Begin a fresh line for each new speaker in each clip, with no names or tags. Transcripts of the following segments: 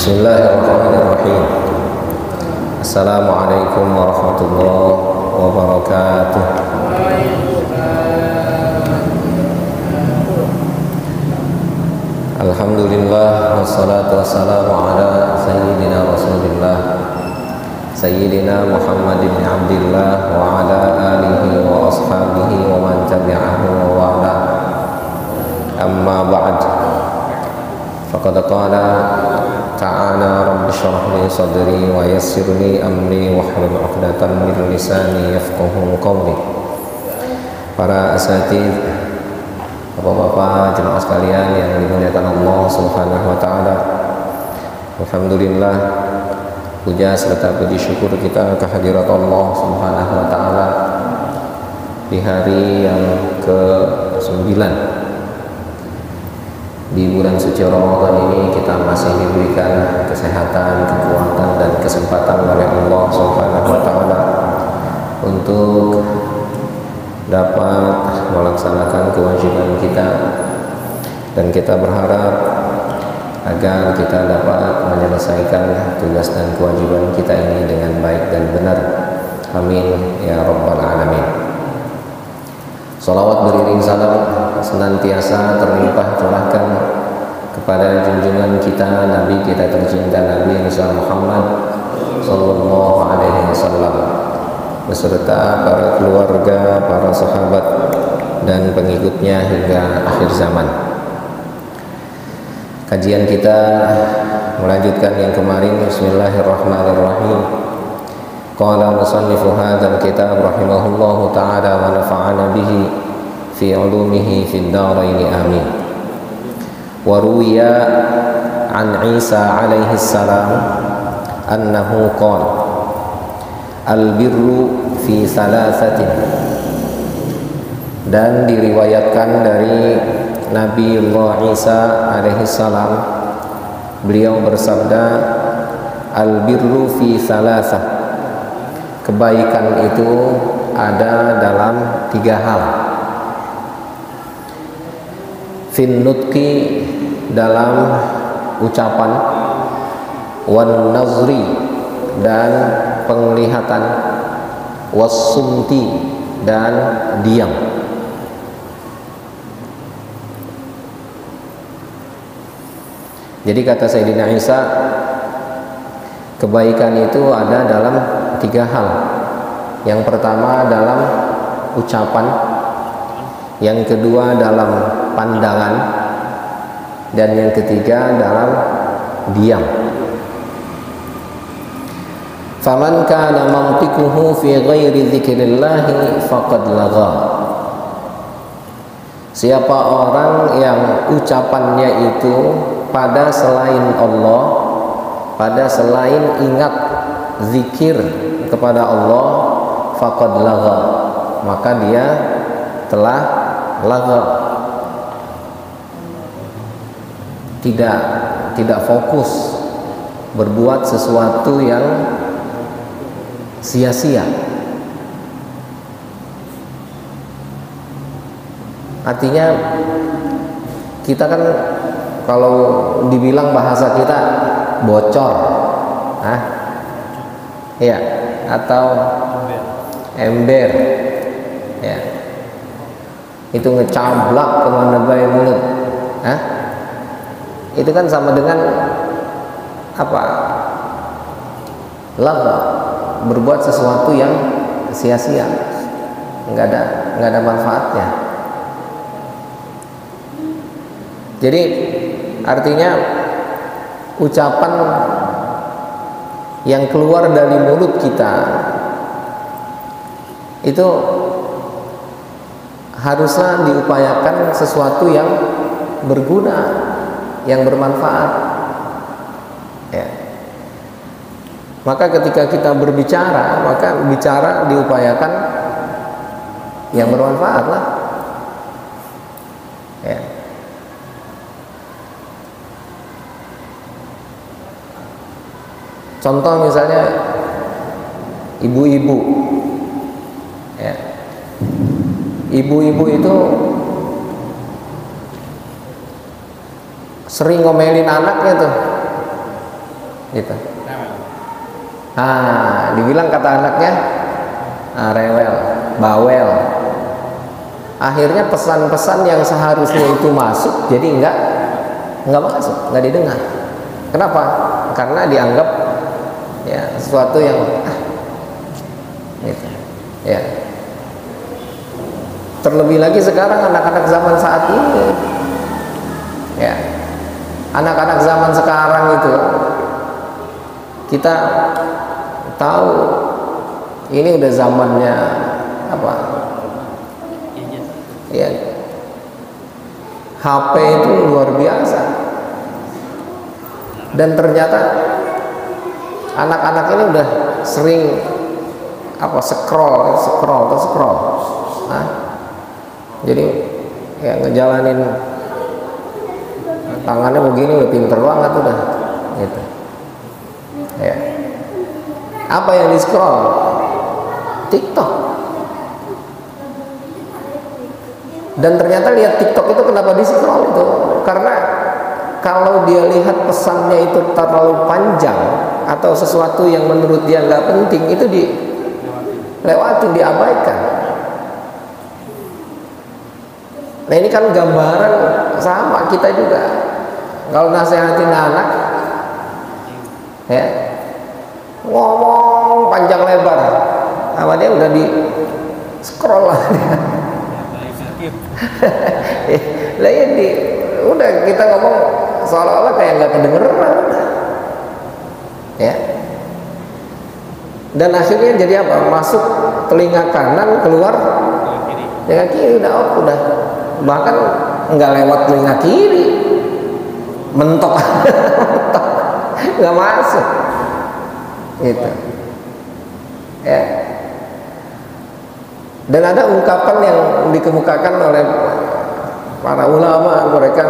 Bismillahirrahmanirrahim. Assalamualaikum warahmatullahi wabarakatuh. Alhamdulillah wassalatu wassalamu ala sayyidina Rasulillah Sayyidina Muhammad bin Abdillah wa ala alihi wa ashabihi wa man tabi'ahu wa wala. Amma ba'd. Faqad qala ta'ala rabbi shrah li sadri wa yassir li amri wahlul 'uqdatam min lisani yafqahu qawli. Para asatidz, Bapak-bapak, jemaah sekalian yang dimuliakan Allah Subhanahu wa taala. Alhamdulillah, puja serta puji syukur kita kehadirat Allah Subhanahu wa taala di hari yang ke-9 di bulan suci Ramadan ini. Kita masih diberikan kesehatan, kekuatan dan kesempatan oleh Allah Subhanahu wa taala untuk dapat melaksanakan kewajiban kita, dan kita berharap agar kita dapat menyelesaikan tugas dan kewajiban kita ini dengan baik dan benar. Amin ya rabbal alamin. Salawat beriring salam senantiasa terlimpah curahkan kepada junjungan kita, Nabi kita tercinta, Nabi Muhammad sallallahu alaihi wasallam, beserta para keluarga, para sahabat dan pengikutnya hingga akhir zaman. Kajian kita melanjutkan yang kemarin. Bismillahirrahmanirrahim. Qala musannifu hadzal kitab rahimahullahu ta'ala wa nafa'ana bihi fi 'ulumihi fid dharain amin. Wa ruwiya an Isa alaihi salam annahu qala al-birru fi salasatin. Dan diriwayatkan dari Nabiullah Isa alaihi salam, beliau bersabda, al-birru fi salasah, kebaikan itu ada dalam 3 hal. Fin nutqi, dalam ucapan, wan nazri, dan penglihatan, wassumti, dan diam. Jadi kata Sayyidina Isa, kebaikan itu ada dalam 3 hal. Yang pertama dalam ucapan, yang kedua dalam pandangan, dan yang ketiga dalam diam. Faman kana mantiquhu fi ghairi dzikrillah faqad lagha. Siapa orang yang ucapannya itu pada selain Allah, pada selain ingat zikir kepada Allah, faqad lagha, maka dia telah lagha, tidak fokus, berbuat sesuatu yang sia-sia. Artinya kita kan kalau dibilang bahasa kita bocor, ya, atau ember, ya, itu ngecablak kemana baik mulut, itu kan sama dengan apa? Lagha, berbuat sesuatu yang sia-sia, nggak ada manfaatnya. Jadi artinya ucapan yang keluar dari mulut kita itu haruslah diupayakan sesuatu yang berguna, yang bermanfaat, ya. Maka ketika kita berbicara, maka bicara diupayakan yang bermanfaat lah, ya. Contoh misalnya ibu-ibu, ya. Ibu-ibu itu sering ngomelin anaknya tuh, Gitu. Dibilang kata anaknya rewel, bawel. Akhirnya pesan-pesan yang seharusnya itu masuk jadi nggak masuk, nggak didengar. Kenapa? Karena dianggap ya sesuatu yang gitu. Ya. Terlebih lagi sekarang anak-anak zaman saat ini, ya, anak-anak zaman sekarang itu kita tahu ini udah zamannya apa? Ya, HP itu luar biasa. Dan ternyata anak-anak ini udah sering apa scroll. Jadi ya ngejalanin tangannya begini udah pinter banget udah gitu. Ya. Apa yang di scroll? TikTok. Dan ternyata lihat TikTok itu kenapa di scroll itu? Karena kalau dia lihat pesannya itu terlalu panjang atau sesuatu yang menurut dia nggak penting, itu dilewatin, diabaikan. Nah ini kan gambaran sama kita juga. Kalau nasihatin anak, ya ngomong panjang lebar, apa dia udah di scroll lah dia. Lah ya udah kita ngomong seolah-olah kayak nggak kedengeran, ya. Dan akhirnya jadi apa? Masuk telinga kanan, keluar telinga kiri, udah bahkan nggak lewat telinga kiri, mentok, nggak masuk, gitu, ya. Dan ada ungkapan yang dikemukakan oleh para ulama, mereka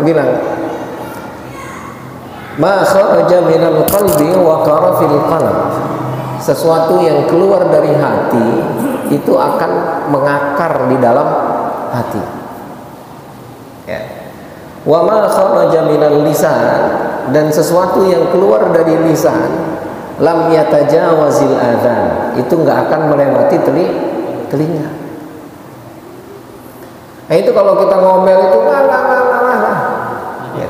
bilang, ma kharaja minal qalbi wa qara fil qalb. Sesuatu yang keluar dari hati itu akan mengakar di dalam hati. Ya. Wa ma kharaja minal lisan, dan sesuatu yang keluar dari lisan lam yatajawazil adzan, itu enggak akan melewati telinga. Nah itu kalau kita ngomel itu ya.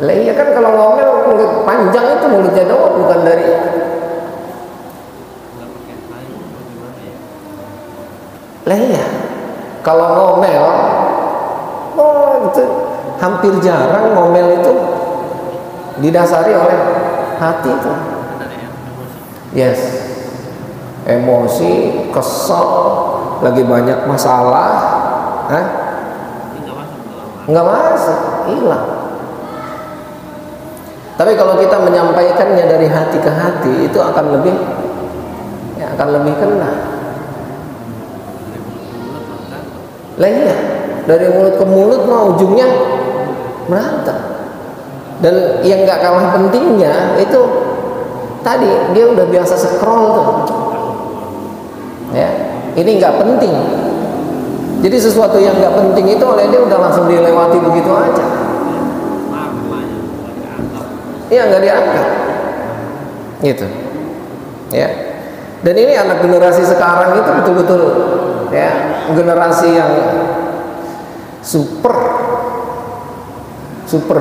Lah iya kan kalau ngomel mulut panjang itu mulutnya doang, bukan dari. Lah iya kalau ngomel, itu hampir jarang ngomel itu didasari oleh hati itu. Yes, emosi, kesel, lagi banyak masalah, nggak masuk, hilang. Tapi kalau kita menyampaikannya dari hati ke hati, itu akan lebih kena. Lah iya, dari mulut ke mulut mah ujungnya berantem. Dan yang nggak kalah pentingnya itu tadi dia udah biasa scroll tuh, ya. Ini nggak penting. Jadi sesuatu yang nggak penting itu oleh dia udah langsung dilewati begitu aja. Iya, nggak diangkat, gitu, ya. Dan ini anak generasi sekarang itu betul-betul, ya, generasi yang super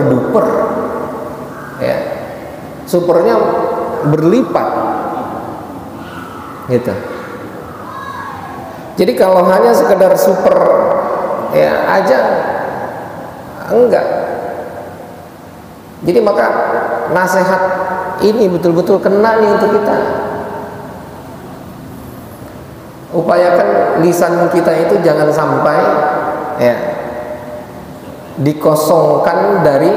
duper, ya, supernya berlipat, gitu. Jadi kalau hanya sekedar super, ya aja, enggak. Jadi maka nasihat ini betul-betul kena nih untuk kita. Upayakan lisan kita itu jangan sampai, ya, dikosongkan dari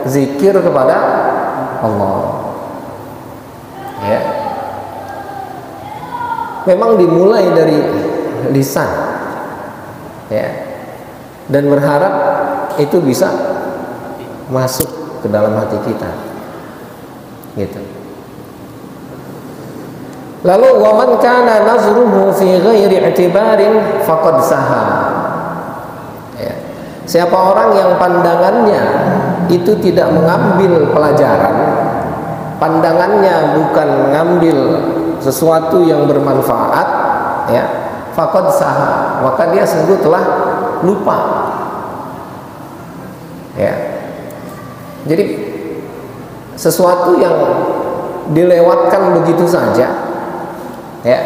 zikir kepada Allah, ya. Memang dimulai dari lisan, ya, dan berharap itu bisa masuk ke dalam hati kita, gitu. Lalu waman kana nazruhu fi ghairi i'tibarin faqad saha. Ya. Siapa orang yang pandangannya itu tidak mengambil pelajaran, pandangannya bukan ngambil sesuatu yang bermanfaat, ya, faqad saha, maka dia sungguh telah lupa. Ya. Jadi sesuatu yang dilewatkan begitu saja, ya,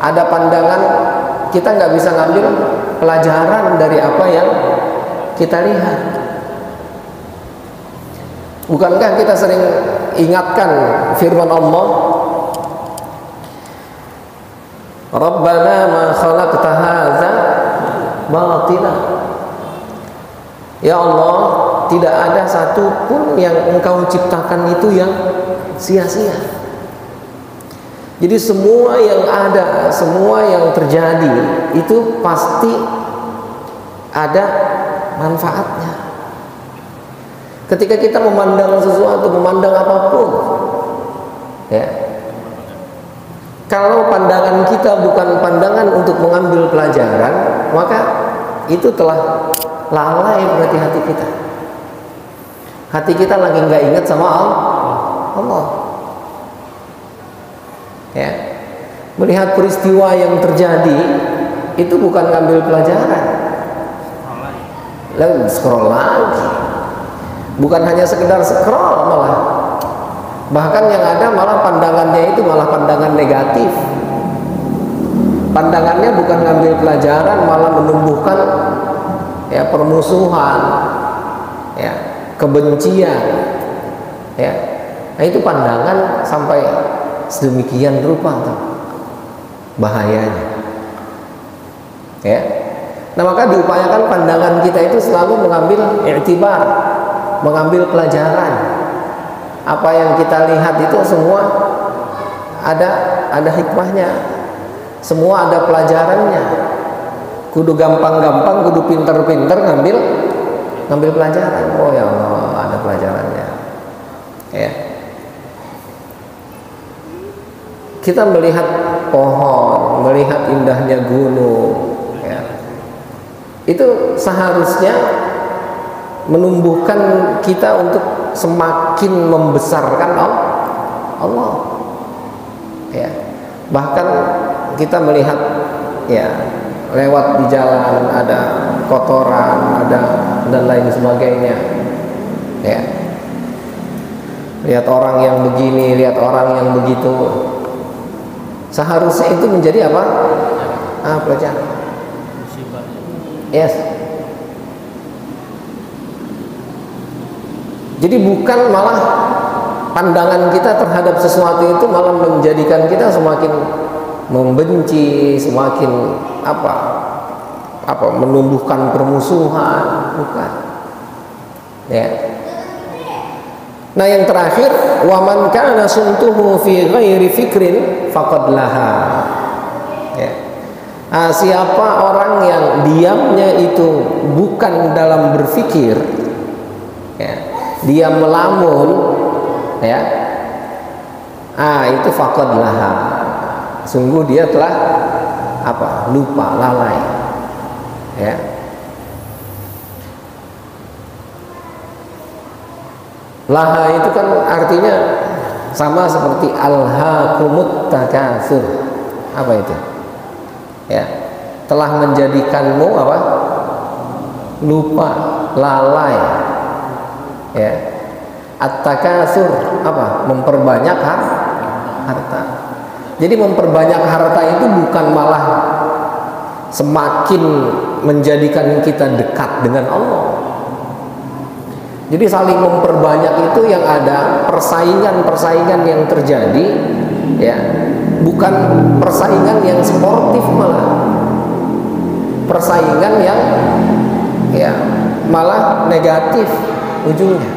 ada pandangan, kita nggak bisa ngambil pelajaran dari apa yang kita lihat. Bukankah kita sering ingatkan firman Allah, Rabbana ma khalaqta hadza batila. Ya Allah, tidak ada satupun yang Engkau ciptakan itu yang sia-sia. Jadi semua yang ada, semua yang terjadi itu pasti ada manfaatnya. Ketika kita memandang sesuatu, memandang apapun, ya, kalau pandangan kita bukan pandangan untuk mengambil pelajaran, maka itu telah lalai berarti hati kita. Hati kita lagi nggak ingat sama Allah. Ya, melihat peristiwa yang terjadi itu bukan ngambil pelajaran, lalu scroll lagi. Bukan hanya sekedar scroll, malah bahkan yang ada malah pandangannya itu malah pandangan negatif. Pandangannya bukan ngambil pelajaran, malah menumbuhkan, ya, permusuhan, ya, kebencian, ya. Nah, itu pandangan sampai sedemikian rupa tuh bahayanya, ya. Nah, maka diupayakan pandangan kita itu selalu mengambil i'tibar, mengambil pelajaran. Apa yang kita lihat itu semua ada hikmahnya, semua ada pelajarannya. Kudu gampang-gampang, kudu pinter-pinter ngambil pelajaran. Oh ya Allah, ada pelajarannya, ya. Kita melihat pohon, melihat indahnya gunung, ya, itu seharusnya menumbuhkan kita untuk semakin membesarkan Allah, ya. Bahkan kita melihat, ya, lewat di jalan ada kotoran, ada dan lain sebagainya, ya. Lihat orang yang begini, lihat orang yang begitu, seharusnya itu menjadi apa? Pelajaran. Yes. Jadi bukan malah pandangan kita terhadap sesuatu itu malah menjadikan kita semakin membenci, semakin menumbuhkan permusuhan, bukan. Ya. Nah, yang terakhir, wa man kana suntuhu fi ghairi fikrin faqad laha. Ya. Nah, siapa orang yang diamnya itu bukan dalam berpikir, ya, dia melamun, ya, itu faqad laha, sungguh dia telah lupa, lalai, ya. Laha itu kan artinya sama seperti alhaakumut takatsur. Apa itu? Ya, telah menjadikanmu lupa, lalai, ya. At-takatsur memperbanyak harta. Jadi memperbanyak harta itu bukan malah semakin menjadikan kita dekat dengan Allah. Jadi saling memperbanyak itu yang ada persaingan yang terjadi, ya, bukan persaingan yang sportif, malah persaingan yang, ya, malah negatif ujungnya.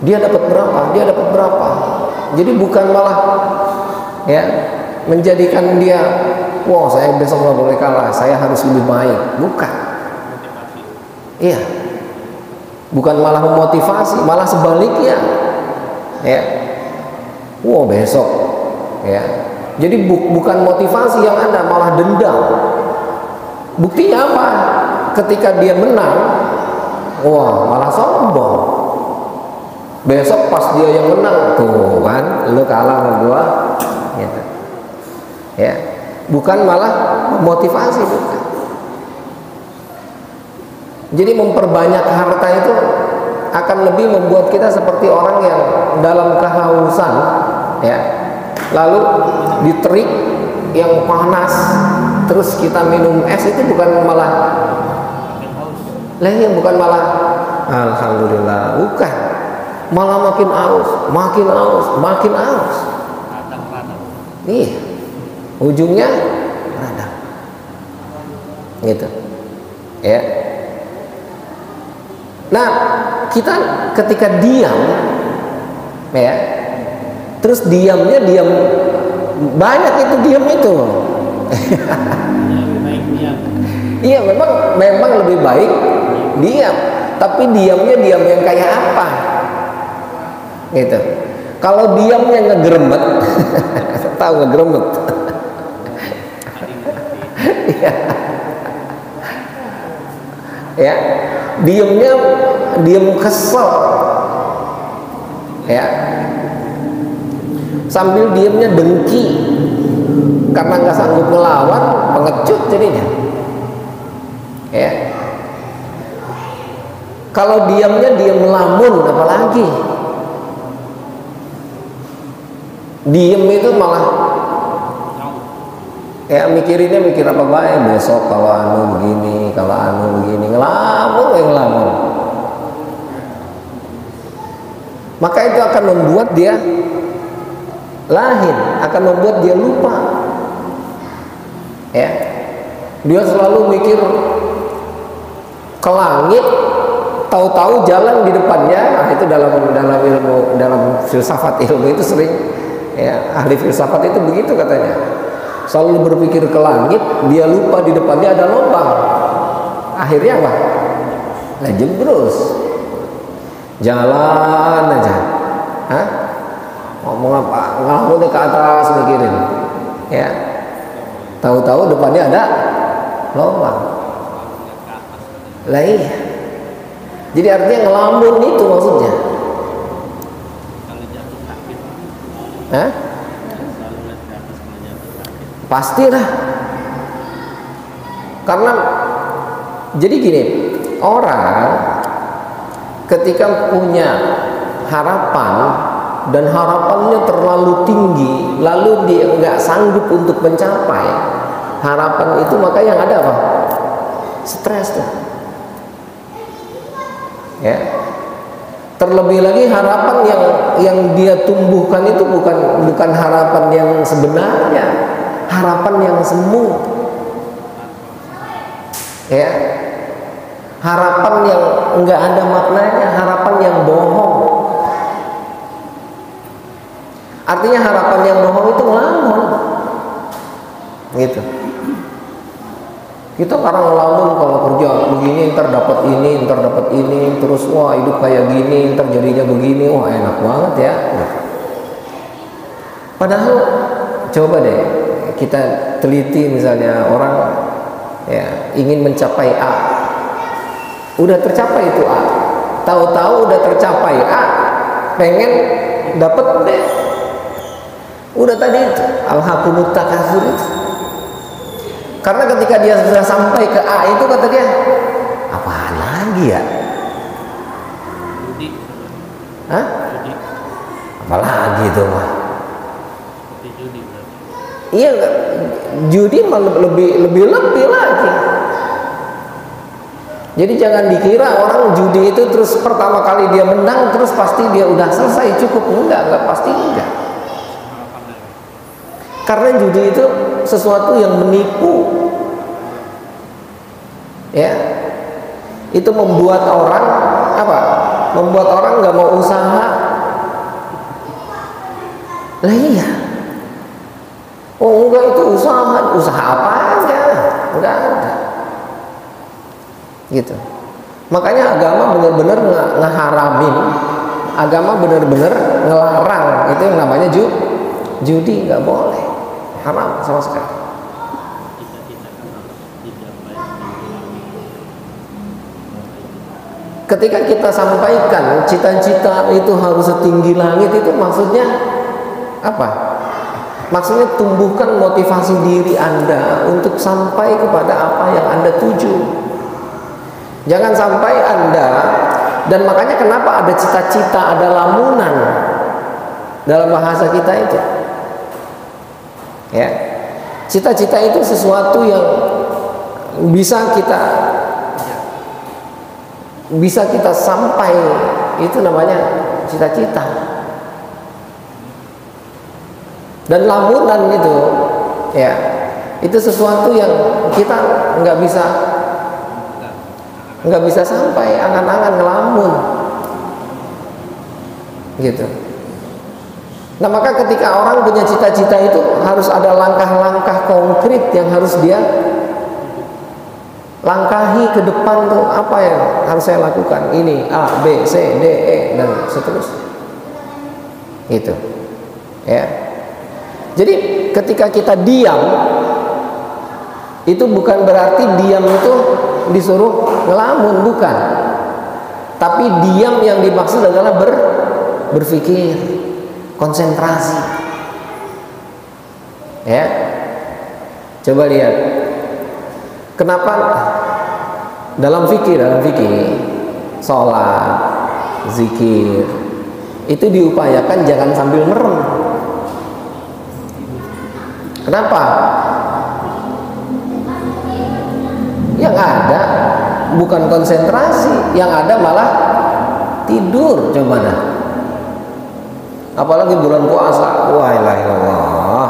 Dia dapat berapa, dia dapat berapa. Jadi bukan malah, ya, menjadikan dia, wow, saya besok nggak boleh kalah, saya harus lebih baik. Bukan. Iya. Bukan malah memotivasi, malah sebaliknya, ya. Wow, besok, ya. Jadi bukan motivasi yang ada, malah dendam. Buktinya apa? Ketika dia menang, wah, malah sombong. besok pas dia yang menang tuh kan lu kalah sama gua gitu. Ya, bukan malah motivasi, bukan. Jadi memperbanyak harta itu akan lebih membuat kita seperti orang yang dalam kehausan, ya, lalu diterik yang panas terus kita minum es, itu bukan malah yang bukan malah alhamdulillah, bukan, malah makin aus, makin aus, makin aus. Iya, ujungnya radang gitu, ya. Nah, kita ketika diam, ya, terus diamnya diam banyak, itu diam itu. Iya, memang lebih baik diam, tapi diamnya diam yang kayak apa? Gitu. Kalau diamnya ngegeremet, tahu ngegeremet? Iya. Ya, diamnya diam kesel, ya, sambil diamnya dengki karena nggak sanggup melawan, pengecut jadinya, ya. Kalau diamnya diam melamun, apalagi diem itu malah ya mikir apa baik, besok kalau anu begini, kalau anu begini, ngelamun. Maka itu akan membuat dia lahin, akan membuat dia lupa, ya. Dia selalu mikir ke langit, tahu-tahu jalan di depannya. Nah, itu dalam ilmu, dalam filsafat ilmu itu sering, ya, ahli filsafat itu begitu katanya. Selalu berpikir ke langit, dia lupa di depannya ada lubang. Akhirnya apa? Nah, jebrus. Jalan aja. Hah? Ngomong apa? Ngelamun ke atas mikirin. Ya. Tahu-tahu depannya ada lubang. Lah iya. Jadi artinya ngelamun itu maksudnya. Hah? Pastilah. Karena jadi gini, orang ketika punya harapan dan harapannya terlalu tinggi, lalu dia nggak sanggup untuk mencapai harapan itu, maka yang ada apa? Stres tuh. Ya. Terlebih lagi harapan yang dia tumbuhkan itu bukan harapan yang sebenarnya, harapan yang semu, ya, harapan yang enggak ada maknanya, harapan yang bohong. Artinya harapan yang bohong itu ngelamun, gitu. Kita kadang ngelamun kalau kerja begini, ntar dapat ini, terus wah hidup kayak gini, ntar jadinya begini, wah enak banget ya. Padahal coba deh kita teliti, misalnya orang, ya, ingin mencapai A, udah tercapai itu A, tahu-tahu udah tercapai A, pengen dapat B, udah tadi itu alhaqumut takatsur itu. Karena ketika dia sudah sampai ke A itu, kata dia, apaan lagi ya? Hah? Apalagi itu mah? Iya, judi malah lebih lagi. Jadi jangan dikira orang judi itu terus pertama kali dia menang terus pasti dia udah selesai cukup, enggak pasti enggak. Karena judi itu sesuatu yang menipu, ya. Itu membuat orang apa? Membuat orang nggak mau usaha. Lah iya. Oh enggak, itu usaha apa aja, enggak ada. Gitu. Makanya agama benar-benar ngeharamin, agama benar-benar ngelarang itu yang namanya judi, nggak boleh. Haram sama sekali. ketika kita sampaikan cita-cita itu harus setinggi langit, itu maksudnya apa? Maksudnya tumbuhkan motivasi diri Anda untuk sampai kepada apa yang Anda tuju. Jangan sampai Anda, dan makanya kenapa ada cita-cita, ada lamunan dalam bahasa kita itu. Ya. Cita-cita itu sesuatu yang bisa kita sampai, itu namanya cita-cita. Dan lamunan itu, ya, itu sesuatu yang kita nggak bisa sampai, angan-angan ngelamun, gitu. Nah, maka ketika orang punya cita-cita itu harus ada langkah-langkah konkret yang harus dia langkahi ke depan tuh. Apa yang harus saya lakukan? Ini A, B, C, D, E, dan seterusnya. Gitu, ya. Jadi ketika kita diam, itu bukan berarti diam itu disuruh ngelamun, bukan. Tapi diam yang dimaksud adalah berpikir, konsentrasi. Ya. Coba lihat. Kenapa dalam fikih sholat, zikir itu diupayakan jangan sambil merem. Kenapa? Yang ada bukan konsentrasi, yang ada malah tidur. Coba dah. Apalagi bulan puasa. Wah, la ilaha illallah.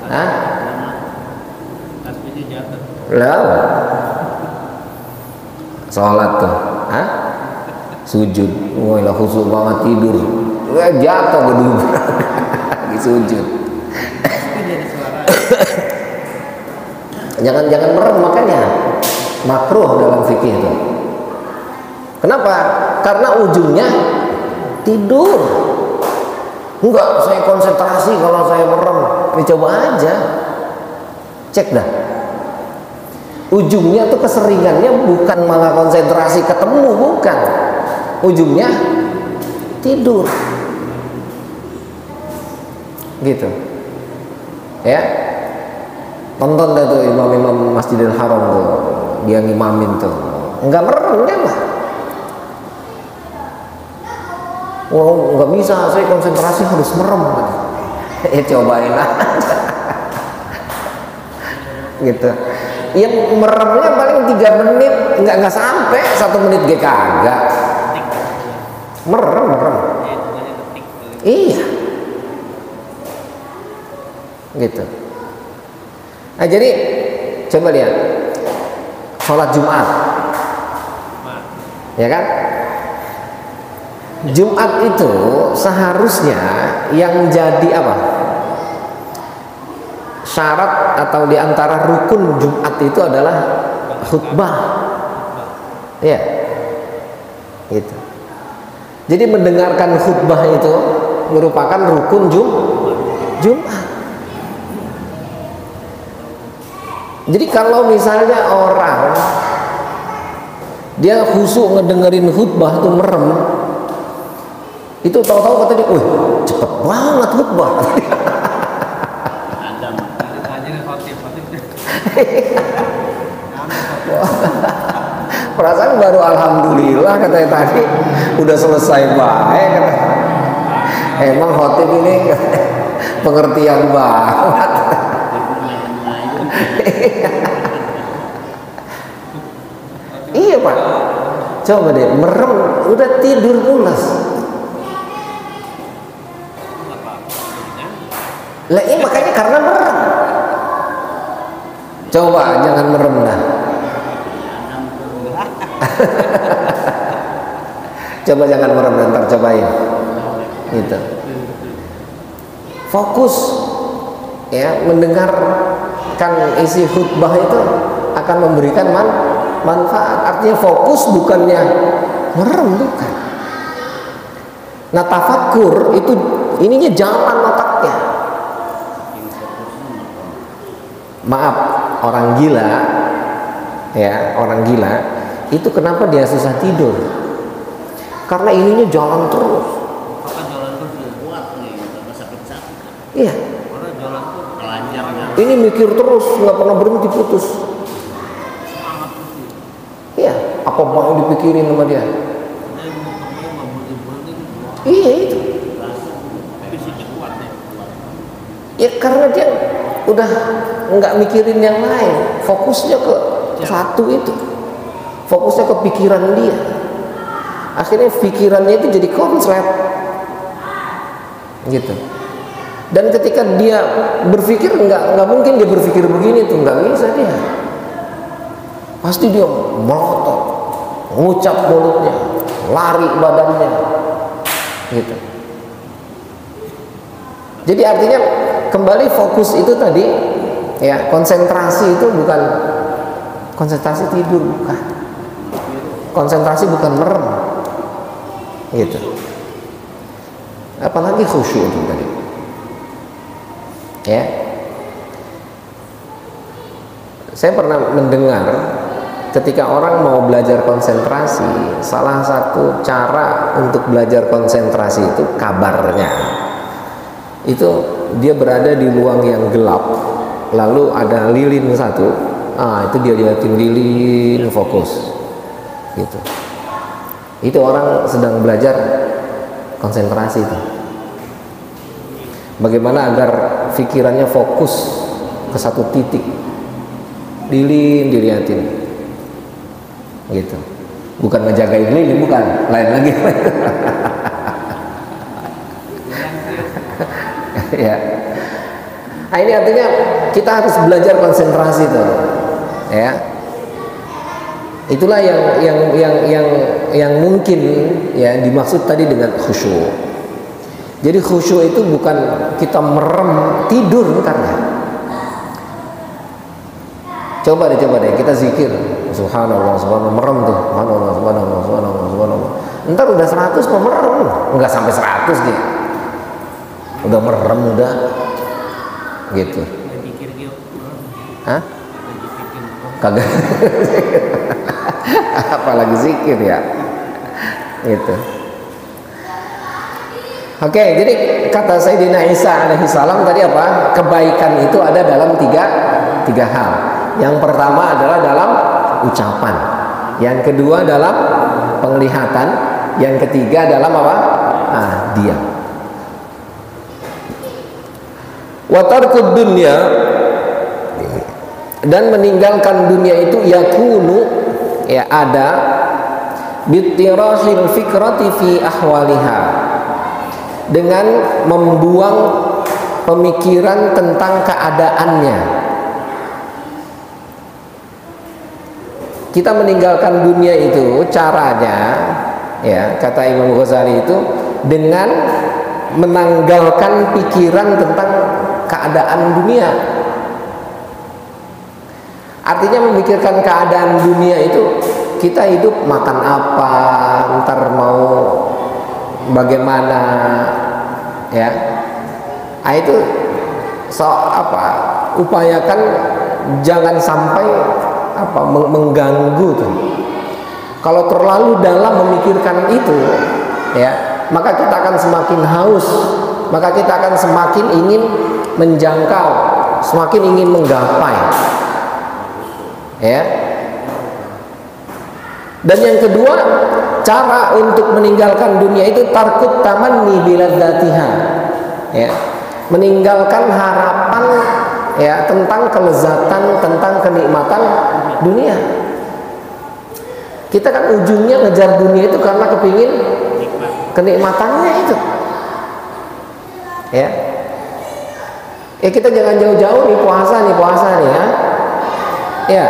Hah? Lah. Salat tuh. Hah? Sujud. Wah, la khusyuk banget tidur. Wah, jatuh gedung. Lagi sujud. Jangan merem, makanya makruh dalam fikih itu. Kenapa? Karena ujungnya tidur. Enggak, saya konsentrasi kalau saya merem. Dicoba aja, cek dah. Ujungnya tuh keseringannya bukan malah konsentrasi ketemu, bukan. Ujungnya tidur. Gitu. Ya. Tonton dah tuh imam-imam Masjidil Haram tuh, dia ngimamin tuh, enggak merem dia mah. Oh, enggak bisa, saya konsentrasi harus merem. Cobain aja. Gitu. Yang meremnya paling 3 menit, enggak sampai 1 menit ge kagak. Merem. Iya. Gitu. Nah, jadi coba lihat sholat Jumat, ya kan? Jumat itu seharusnya yang jadi apa? Syarat atau diantara rukun Jumat itu adalah khutbah, ya, gitu. Jadi mendengarkan khutbah itu merupakan rukun Jumat. Jadi kalau misalnya orang dia khusyuk ngedengerin khutbah tuh merem, itu tahu-tahu kata dia, "Wih, cepet banget khutbah." Perasaan baru alhamdulillah katanya tadi udah selesai baik. Emang khotib ini pengertian banget. Iya Pak, coba deh merem udah tidur pulas. Lah ini makanya karena merem. Coba jangan merem lah. Coba jangan merem, ntar cobain. Gitu. Fokus ya, mendengarkan isi khutbah itu akan memberikan manfaat. Artinya fokus bukannya merem, bukan. Nah, tafakkur itu ininya jalan otaknya. Maaf, orang gila ya, orang gila Itu kenapa dia susah tidur? Karena ininya jalan terus.
Maka jalan terus kuat nih, tambah sakit-sakit.
Iya.
Karena jalan tuh telanjang.
Ini mikir terus, nggak pernah berhenti putus.
Semangat terus.
Iya. Apa mau dipikirin sama dia? Iya itu.
Fisiknya kuat nih.
Ya karena dia udah nggak mikirin yang lain, fokusnya ke satu itu, fokusnya ke pikiran dia. Akhirnya pikirannya itu jadi konslet, gitu. Dan ketika dia berpikir nggak mungkin dia berpikir begini tuh, nggak bisa dia. Pasti dia melotot, ngucap mulutnya, lari badannya, gitu. Jadi artinya kembali fokus itu tadi, ya konsentrasi itu bukan konsentrasi tidur, bukan. Konsentrasi bukan merem, gitu. Apalagi khusyuk itu tadi, ya. Saya pernah mendengar ketika orang mau belajar konsentrasi, salah satu cara untuk belajar konsentrasi itu kabarnya itu dia berada di ruang yang gelap, lalu ada lilin satu, itu dia liatin lilin, fokus, gitu. Itu orang sedang belajar konsentrasi itu. Bagaimana agar pikirannya fokus ke satu titik, lilin diliatin, gitu. Bukan ngejagain lilin, bukan, lain lagi. Ya. Nah, ini artinya kita harus belajar konsentrasi itu, ya. Itulah yang mungkin ya dimaksud tadi dengan khusyuk. Jadi khusyuk itu bukan kita merem tidur, karena coba deh kita zikir subhanallah subhanallah, merem tuh subhanallah subhanallah subhanallah subhanallah. Ntar udah 100 merem, enggak sampai 100 dia. Udah merem udah, gitu. Hah? Kagak. Apalagi zikir ya, gitu. Oke, jadi kata Sayyidina Isa alaihi salam tadi apa? Kebaikan itu ada dalam tiga hal. Yang pertama adalah dalam ucapan, yang kedua dalam penglihatan, yang ketiga dalam apa? Diam. Wa tarkud dunya, dan meninggalkan dunia itu yakunu, ya ada, bittirahil fikrati fi ahwaliha, dengan membuang pemikiran tentang keadaannya. Kita meninggalkan dunia itu caranya, ya kata Imam Ghazali itu dengan menanggalkan pikiran tentang keadaan dunia. Artinya memikirkan keadaan dunia itu, kita hidup makan apa, ntar mau bagaimana, ya. Itu upayakan jangan sampai mengganggu tuh. Kalau terlalu dalam memikirkan itu, ya, maka kita akan semakin haus, maka kita akan semakin ingin menjangkau, semakin ingin menggapai, ya. Dan yang kedua, cara untuk meninggalkan dunia itu tarkut tamanni biladzatiha, ya, meninggalkan harapan, ya, tentang kelezatan, tentang kenikmatan dunia. Kita kan ujungnya ngejar dunia itu karena kepingin kenikmatannya itu, ya. Kita jangan jauh-jauh nih puasa nih ya. Ya.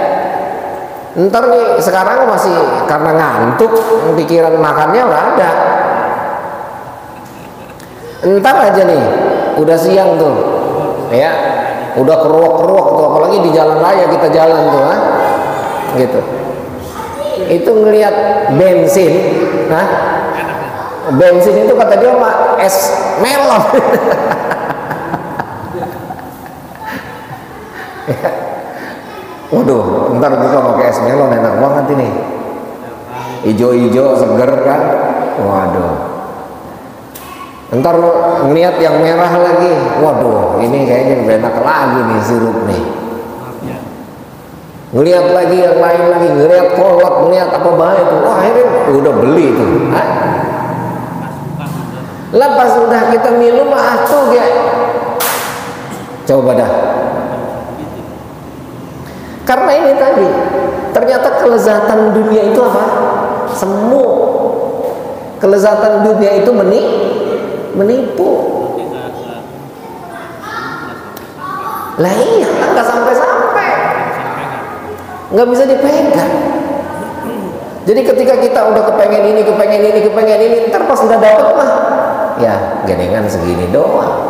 Ntar nih sekarang masih karena ngantuk, pikiran makannya udah ada. Ntar aja nih, udah siang tuh, ya, udah keruak-keruak tuh, apalagi di jalan raya kita jalan tuh, gitu. Itu ngelihat bensin, bensin itu kata dia mah es melon. Waduh, ntar buka pakai es melon enak banget ini. Ijo-ijo seger kan, waduh. Ntar ngeliat yang merah lagi, waduh ini kayaknya lebih enak lagi nih sirup nih. Ngeliat lagi yang lain lagi, ngeliat kolak, ngeliat apa baik tuh, wah ini udah beli tuh. Lah pas udah kita minum tuh ya, coba dah. Karena ini tadi, ternyata kelezatan dunia itu apa? Semu. Kelezatan dunia itu menipu. Lah iya, nggak sampai-sampai, nggak bisa dipegang. Jadi ketika kita udah kepengen ini, ntar pas udah dapet mah, ya gedengan segini doang.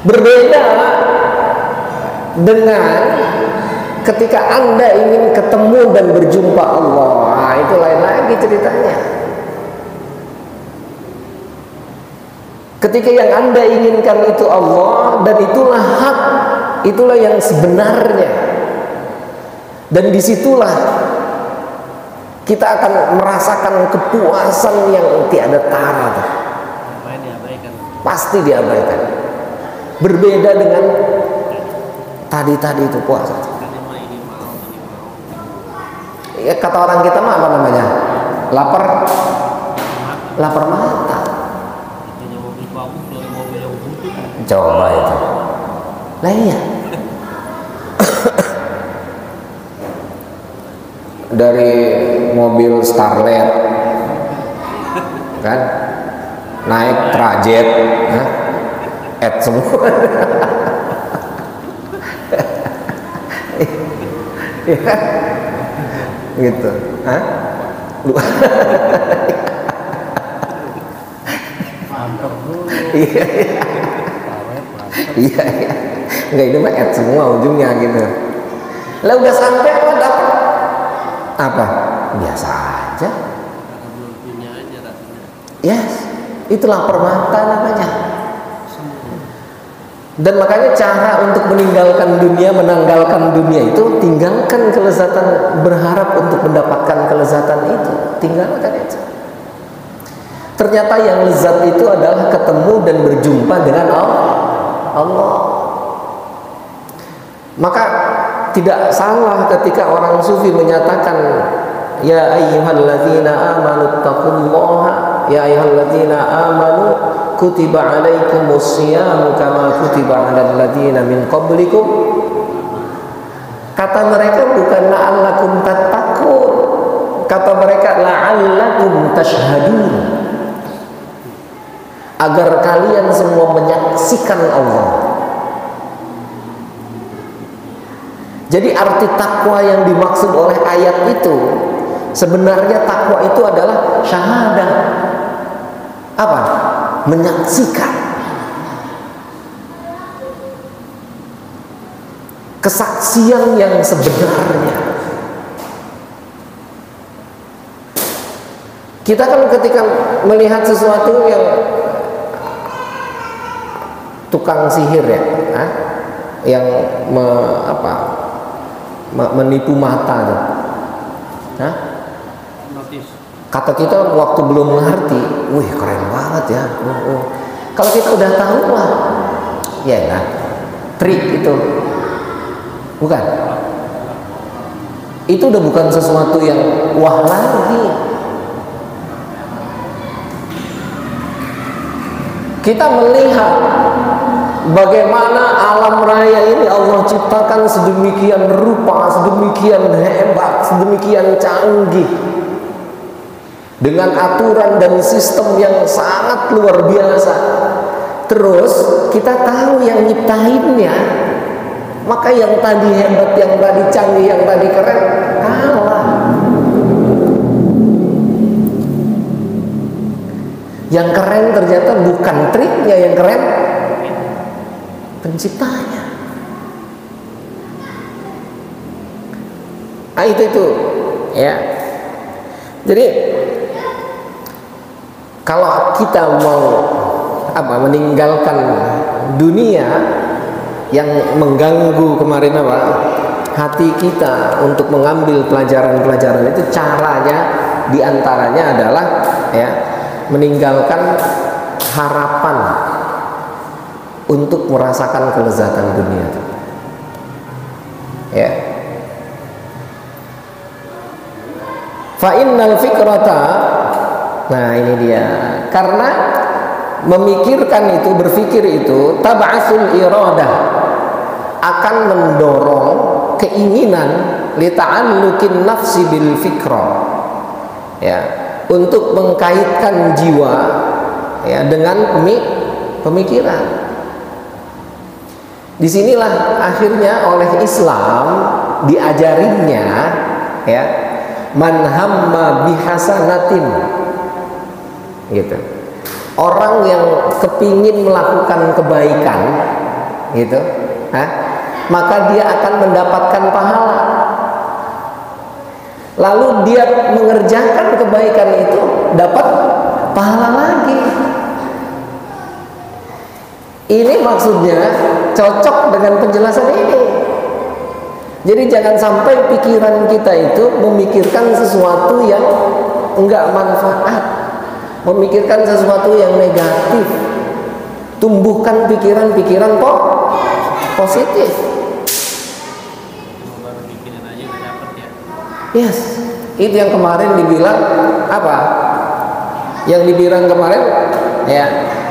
Berbeda dengan ketika Anda ingin ketemu dan berjumpa Allah, nah, itu lain lagi ceritanya. Ketika yang Anda inginkan itu Allah, dan itulah hak, itulah yang sebenarnya, dan disitulah kita akan merasakan kepuasan yang tiada tara. Pasti diabaikan. Berbeda dengan tadi itu puasa. Ya, kata orang kita mah apa namanya? Lapar mata. Coba itu. Lah iya. Dari mobil Starlet kan naik Trajet, semua. Ya, gitu. Iya. Enggak, ini mah semua ujungnya gitu. Lah udah sampai apa dapat apa? Biasa aja. Yes, itu lapar mata namanya. Dan makanya cara untuk meninggalkan dunia, menanggalkan dunia itu tinggalkan kelezatan, berharap untuk mendapatkan kelezatan itu, tinggalkan itu. Ternyata yang lezat itu adalah ketemu dan berjumpa dengan Allah. Maka tidak salah ketika orang sufi menyatakan, ya ayyuhalladzina amanu taqullaha, ya ayyuhalladzina amanu kutiba alaikumus siyamu kama kutiba alal ladzina min qablikum. Kata mereka bukan la'allakum tattaqun, kata mereka la'allakum tashhadun, agar kalian semua menyaksikan Allah. Jadi arti takwa yang dimaksud oleh ayat itu, sebenarnya takwa itu adalah syahadah. Apa? Menyaksikan. Kesaksian yang sebenarnya. Kita kan ketika melihat sesuatu yang tukang sihir ya, yang menipu mata tuh. Kata kita waktu belum mengerti, wih keren banget ya. Kalau kita udah tahu wah, ya kan, trik itu, bukan? Itu udah bukan sesuatu yang wah lagi. Kita melihat bagaimana alam raya ini Allah ciptakan sedemikian rupa, sedemikian hebat, sedemikian canggih, dengan aturan dan sistem yang sangat luar biasa. Terus kita tahu yang nyiptainnya, maka yang tadi hebat, yang tadi canggih, yang tadi keren kalah. Yang keren ternyata bukan triknya, yang keren penciptanya. Itu ya. Jadi kalau kita mau meninggalkan dunia yang mengganggu kemarin hati kita untuk mengambil pelajaran-pelajaran itu, caranya diantaranya adalah ya meninggalkan harapan untuk merasakan kelezatan dunia. Ya. Fa innal fikrata, nah ini dia, karena memikirkan itu, berpikir itu tab'atsul iradah, akan mendorong keinginan lita'alluqin nafsi bil fikra, ya, untuk mengkaitkan jiwa ya dengan pemikiran. Disinilah akhirnya oleh Islam diajarinnya ya, man hamma bihasanatin, gitu. Orang yang kepingin melakukan kebaikan, gitu, maka dia akan mendapatkan pahala. Lalu dia mengerjakan kebaikan itu dapat pahala lagi. Ini maksudnya cocok dengan penjelasan ini. Jadi jangan sampai pikiran kita itu memikirkan sesuatu yang enggak manfaat, memikirkan sesuatu yang negatif. Tumbuhkan pikiran-pikiran positif. Yes, itu yang kemarin dibilang apa? Yang dibilang kemarin ya,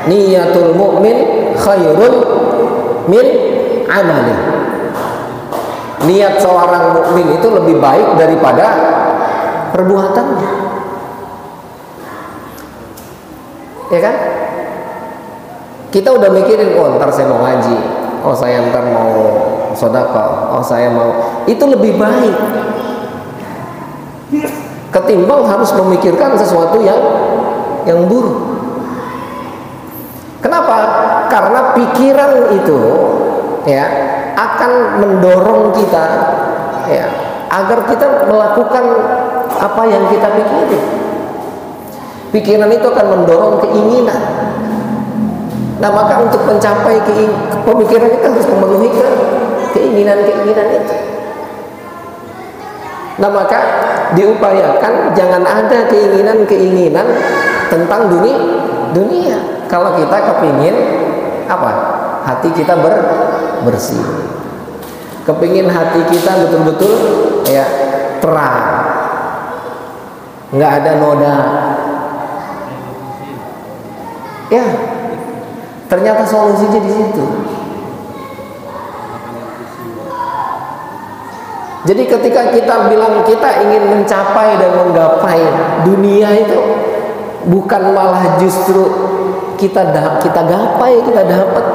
niyatul mu'min khairun min amali. Niat seorang mukmin itu lebih baik daripada perbuatannya. Ya kan? Kita udah mikirin, oh ntar saya mau ngaji, oh saya ntar mau sedekah, oh saya mau, itu lebih baik ketimbang harus memikirkan sesuatu yang buruk. Kenapa? Karena pikiran itu ya akan mendorong kita ya agar kita melakukan apa yang kita pikiri. Pikiran itu akan mendorong keinginan. Nah, maka untuk mencapai pemikiran itu harus memenuhi keinginan-keinginan itu. Nah, maka diupayakan jangan ada keinginan-keinginan tentang dunia. Kalau kita kepingin apa? Hati kita bersih. Kepingin hati kita betul-betul ya terang, nggak ada noda. Ya, ternyata solusinya di situ. Jadi ketika kita bilang kita ingin mencapai dan menggapai dunia itu, bukan malah justru kita gapai, kita dapat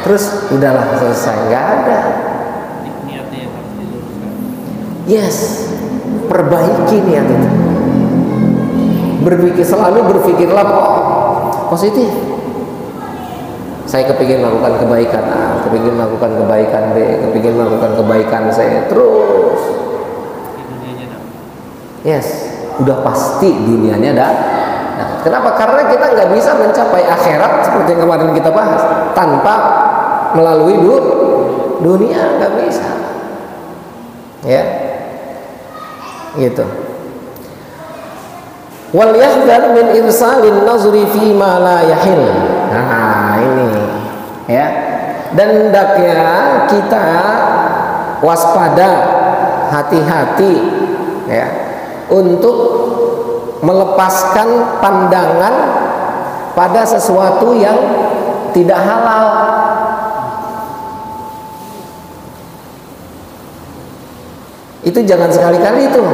terus udahlah selesai, nggak ada. Yes, perbaiki niat itu. Selalu berpikirlah positif. Saya kepingin melakukan kebaikan A, kepingin melakukan kebaikan B, kepingin melakukan kebaikan C, terus. Yes, udah pasti dunianya ada. Nah, kenapa? Karena kita nggak bisa mencapai akhirat seperti yang kemarin kita bahas tanpa melalui dunia, nggak bisa. Ya, gitu. Wal yahdhar min irsalin nazri fi ma la yahil. Nah, ini ya. Dan hendaknya kita waspada, hati-hati ya untuk melepaskan pandangan pada sesuatu yang tidak halal. Itu jangan sekali-kali itu.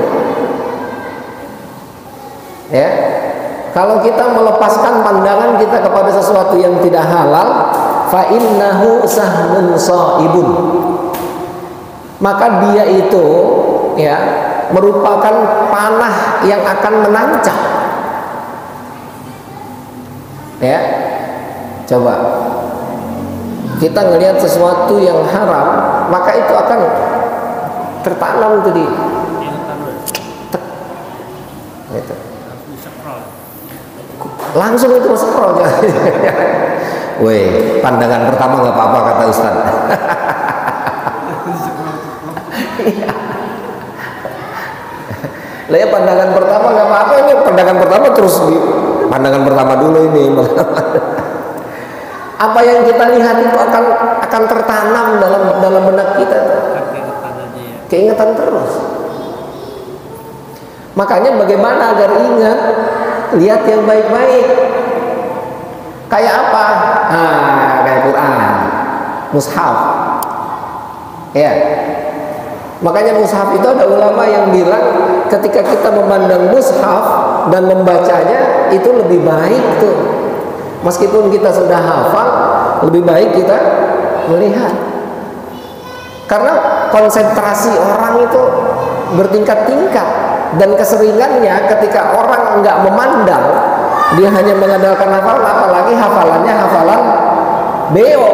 Ya, kalau kita melepaskan pandangan kita kepada sesuatu yang tidak halal, fa innahu sahmun shaibun, maka dia itu ya merupakan panah yang akan menancap. Ya, coba kita ngelihat sesuatu yang haram, maka itu akan tertanam itu di gitu. Langsung itu scroll. Weh, pandangan pertama nggak apa-apa kata Ustaz. Lah ya pandangan pertama nggak apa-apa, ini pandangan pertama terus di pandangan pertama dulu ini. Apa yang kita lihat itu akan tertanam dalam benak kita. Keingetan terus. Makanya bagaimana agar ingat, lihat yang baik-baik. Kayak apa? Kayak Quran, mushaf. Ya. Makanya mushaf itu ada ulama yang bilang ketika kita memandang mushaf dan membacanya itu lebih baik tuh. Meskipun kita sudah hafal, lebih baik kita melihat. Karena konsentrasi orang itu bertingkat-tingkat, dan keseringannya ketika orang enggak memandang, dia hanya mengandalkan hafalan, apalagi hafalannya hafalan beo.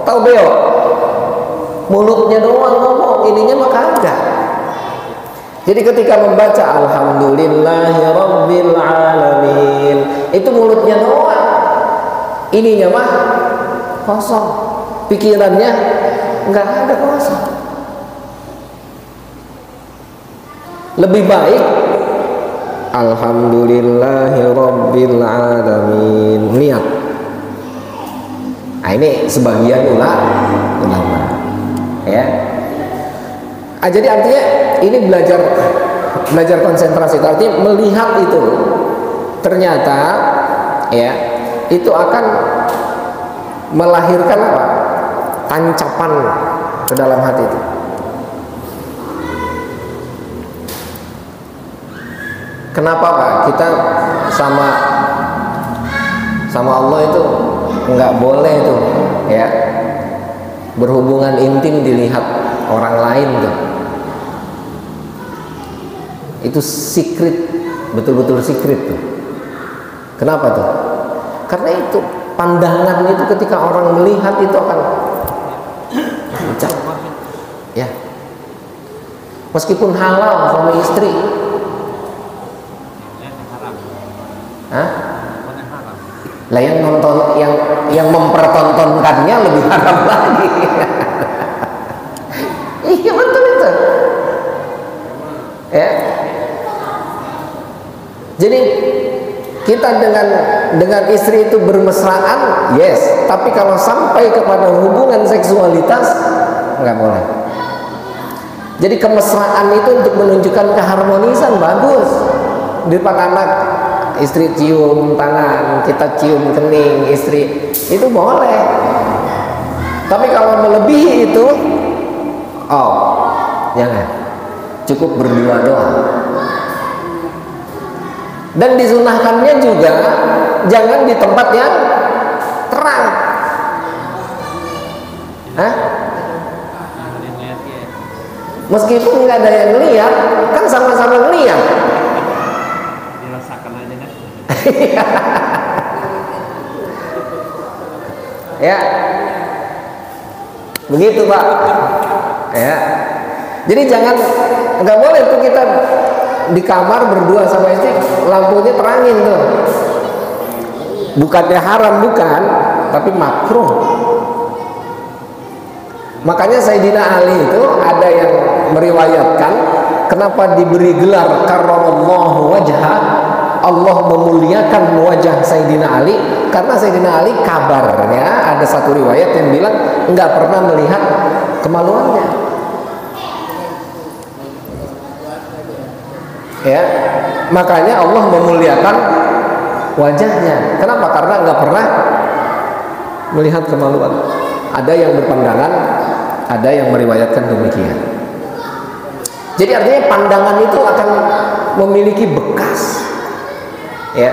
Tahu beo? Mulutnya doang ngomong, ininya mah kagak. Jadi ketika membaca Alhamdulillahirabbil alamin, itu mulutnya doang, ininya mah kosong, pikirannya nggak ada, kosong. Lebih baik Alhamdulillahirabbil alamin, niat. Nah, ini sebagian ulama ya. Jadi artinya ini belajar konsentrasi, artinya melihat itu ternyata ya itu akan melahirkan apa? Tancapan ke dalam hati itu. Kenapa Pak? Kita sama Allah itu nggak boleh tuh ya berhubungan intim dilihat orang lain tuh. Itu secret, betul-betul secret tuh. Kenapa tuh? Karena itu pandangan itu ketika orang melihat itu akan ya. Meskipun halal suami istri. Hah? Lah yang nonton, yang mempertontonkannya lebih haram lagi. Iya betul itu. Ya. Jadi kita dengan istri itu bermesraan, yes. Tapi kalau sampai kepada hubungan seksualitas, nggak boleh. Jadi kemesraan itu untuk menunjukkan keharmonisan, bagus. Di depan anak, istri cium tangan, kita cium kening istri, itu boleh. Tapi kalau melebihi itu, jangan. Cukup berdua doang. Dan disunahkannya juga jangan di tempat yang terang. Hah? Meskipun nggak ada yang lihat, kan sama-sama ngeliat.
Dirasakan aja kan.
Ya, begitu Pak. Ya, jadi nggak boleh tuh kita di kamar berdua sama istri, lampunya terangin tuh. Bukannya haram, bukan, tapi makruh. Makanya Sayyidina Ali itu ada yang meriwayatkan kenapa diberi gelar karramallahu wajha, Allah memuliakan wajah Sayyidina Ali, karena Sayyidina Ali kabarnya ada satu riwayat yang bilang nggak pernah melihat kemaluannya. Ya, makanya Allah memuliakan wajahnya. Kenapa? Karena nggak pernah melihat kemaluan. Ada yang berpandangan, ada yang meriwayatkan demikian. Jadi artinya pandangan itu akan memiliki bekas. Ya,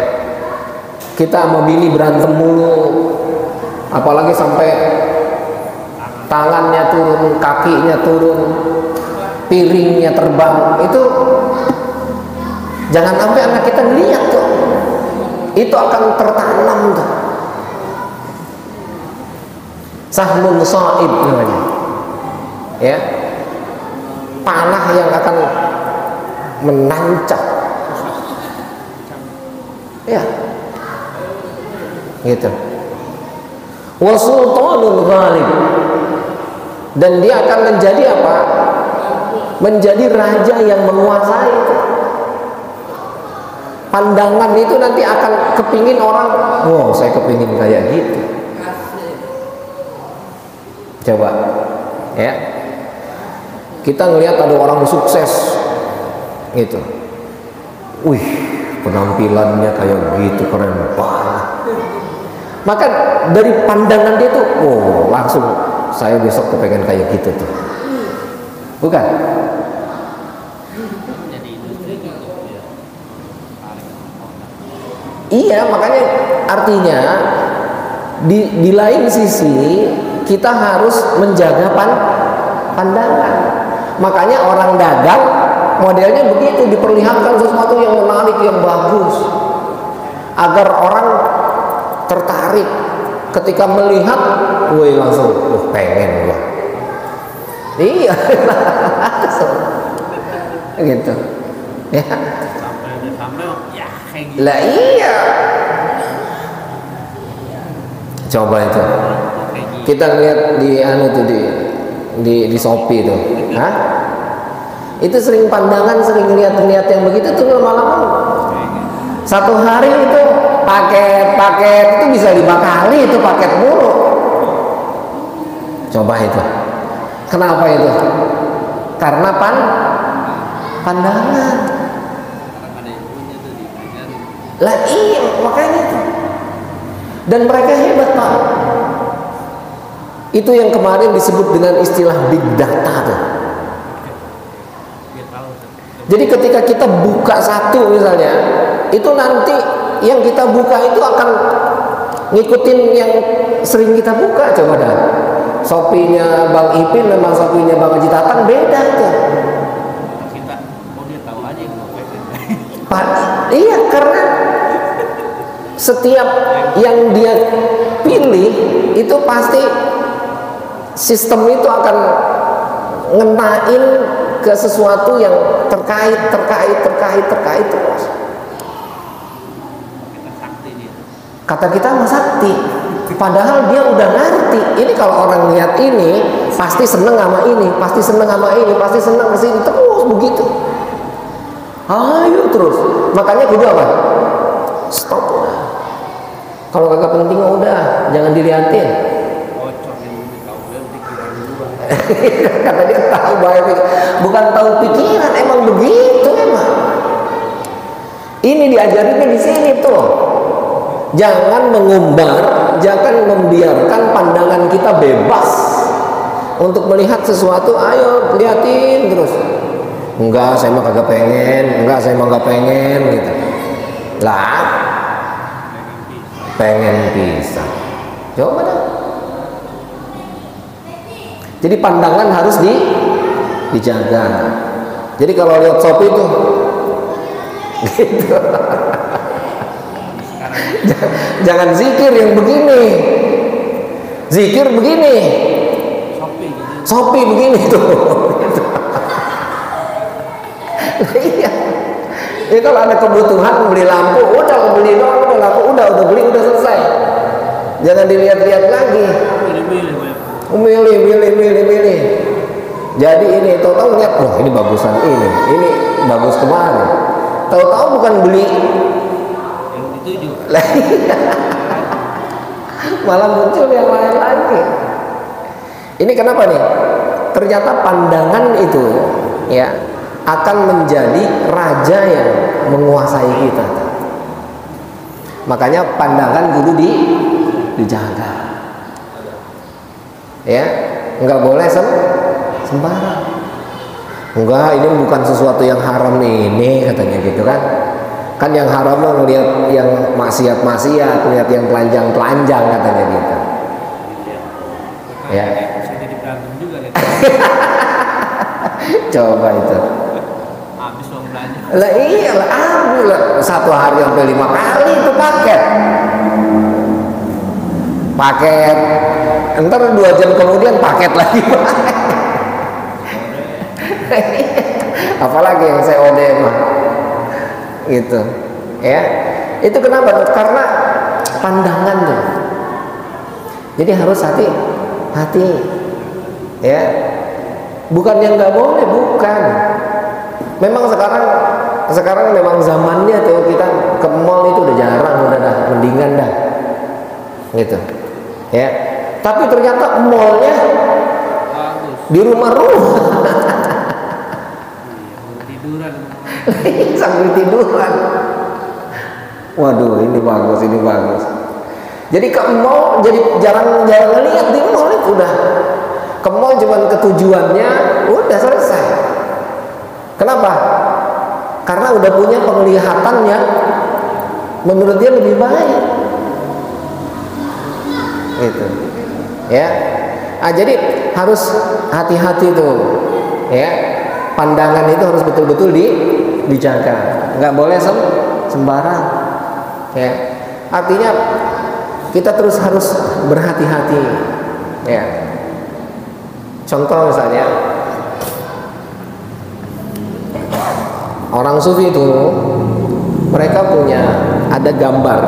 kita sama bini berantem mulu, apalagi sampai tangannya turun, kakinya turun, piringnya terbang, itu jangan sampai anak kita lihat tuh. Itu akan tertanam tuh. Sahmun sa'ib namanya. Ya. Panah yang akan menancap. Ya. Gitu. Wa sultanul ghalib. Dan dia akan menjadi apa? menjadi raja yang menguasai. Pandangan itu nanti akan kepingin orang, wow saya kepingin kayak gitu. Coba ya, kita ngelihat ada orang sukses gitu, wih penampilannya kayak gitu keren banget, maka dari pandangan dia tuh, wow langsung saya besok kepengen kayak gitu tuh, bukan? Iya, makanya artinya di lain sisi kita harus menjaga pandangan. Makanya orang dagang modelnya begitu, diperlihatkan sesuatu yang menarik, yang bagus, agar orang tertarik ketika melihat, woi langsung, pengen gua. Iya, langsung gitu, ya. Lah iya. Coba itu. Kita lihat di tuh di Shopee tuh. Hah? Itu sering pandangan, sering lihat-lihat yang begitu tuh lama-lama. Satu hari itu paket itu bisa 5 kali itu paket mulu. Coba itu. Kenapa itu? Karena pandangan. Lah iya, makanya itu. Dan mereka hebat Pak. Itu yang kemarin disebut dengan istilah big data tuh. Jadi ketika kita buka satu misalnya, itu nanti yang kita buka itu akan ngikutin yang sering kita buka. Coba dah, Shopee-nya Bang Ipin memang Shopee-nya Bang Haji Tatang beda tuh. Pak, iya karena setiap yang dia pilih itu pasti sistem itu akan ngenain ke sesuatu yang terkait terus. Kata kita mah sakti, padahal dia udah ngerti. Ini kalau orang lihat ini pasti seneng sama ini, pasti seneng sama ini, pasti seneng ke sini terus begitu. Ayo terus. Makanya kudu apa? Stop. Kalau kagak penting udah, jangan dilihatin. Kata dia tahu bahaya, bukan tahu pikiran, emang begitu emang. Ini diajarinnya di sini tuh. Jangan mengumbar, jangan membiarkan pandangan kita bebas untuk melihat sesuatu. Ayo liatin terus. Enggak, saya mah kagak pengen. Enggak, saya mah nggak pengen gitu. Lah, pengen bisa. Coba dah. Jadi pandangan harus dijaga. Jadi kalau lihat Shopee itu gitu. Jangan zikir yang begini. Zikir begini. Shopee begini tuh. Iya. Ya kalau ada kebutuhan beli lampu, udah beli doang, udah lampu, udah beli, udah selesai. Jangan dilihat-lihat lagi. Milih. Jadi ini tahu-tahu lihat, oh ini bagusan ini bagus kemarin. Tahu-tahu bukan beli yang dituju. Malah muncul yang lain lagi. Ini kenapa nih? Ternyata pandangan itu ya akan menjadi raja yang menguasai kita. Makanya pandangan kudu dijaga. Ya, nggak boleh sembarang. Enggak, ini bukan sesuatu yang haram ini katanya gitu kan. Kan yang haram mah ngelihat yang maksiat, lihat yang telanjang katanya gitu. Ya. Coba itu.
Habis uang belanja.
Lah iyalah, satu hari sampai 5 kali itu paket. Entar 2 jam kemudian paket lagi. Apalagi yang COD mah gitu ya. Itu kenapa? Karena pandangan tuh. Jadi harus hati ya. Bukan yang nggak boleh, bukan. Memang sekarang memang zamannya tuh kita ke mall itu udah jarang, udah dah, mendingan dah, gitu, ya. Tapi ternyata mallnya di rumah-rumah.
Tiduran.
Sambil tiduran. Waduh, ini bagus, ini bagus. Jadi ke mall jadi jarang lihat di mall itu udah. Ke mall cuman ketujuannya udah selesai. Kenapa? Karena udah punya penglihatan yang menurut dia lebih baik. Gitu. Ya. Jadi harus hati-hati tuh. Ya. Pandangan itu harus betul-betul dijaga. Nggak boleh sembarang. Ya. Artinya kita terus harus berhati-hati. Ya. Contoh misalnya orang sufi itu mereka punya ada gambar,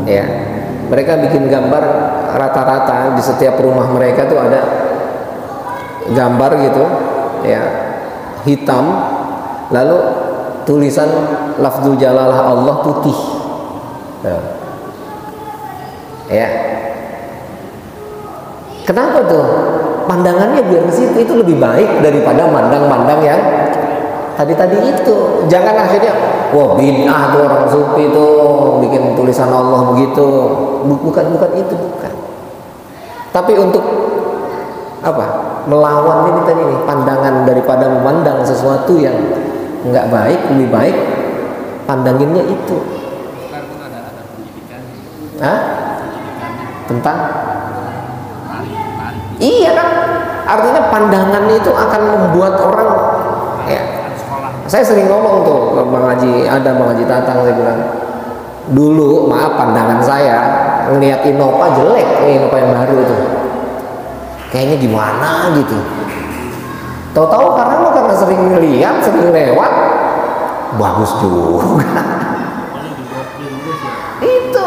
ya. Mereka bikin gambar rata-rata di setiap rumah mereka tuh ada gambar gitu, ya, hitam, lalu tulisan lafzul jalalah Allah putih, ya. Kenapa tuh? Pandangannya biar ke situ itu lebih baik daripada mandang-mandang yang tadi itu. Jangan akhirnya wah bid'ah tuh orang sufi tuh bikin tulisan Allah begitu. Bukan itu, bukan. Tapi untuk apa? Melawan ini tadi nih, pandangan daripada memandang sesuatu yang nggak baik, lebih baik pandanginnya itu.
Ada pendidikan.
Hah? Tentang? Iya kan? Artinya pandangan itu akan membuat orang, ya. Saya sering ngomong tuh ke Bang Haji, ada Bang Haji Tatang, saya bilang dulu, maaf, pandangan saya ngelihat Innova jelek, Innova yang baru itu kayaknya gimana gitu. Tahu-tahu karena sering ngelihat, sering lewat, bagus juga. Itu.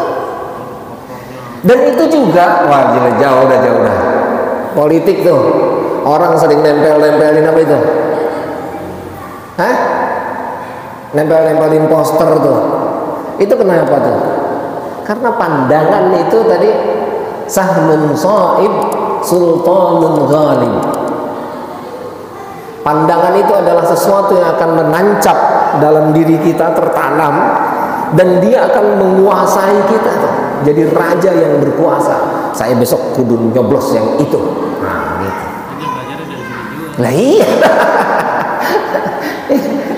Dan itu juga, wah gila, jauh dah. Politik tuh, orang sering nempelin apa itu? Hah? Nempelin poster tuh. Itu kenapa tuh? Karena pandangan itu tadi sahmun shaib sultanun ghalib. Pandangan itu adalah sesuatu yang akan menancap dalam diri kita, tertanam, dan dia akan menguasai kita. Jadi raja yang berkuasa. Saya besok kudu nyoblos yang itu. Nah, gitu.
Jadi belajarnya dari sini juga.
Lah iya.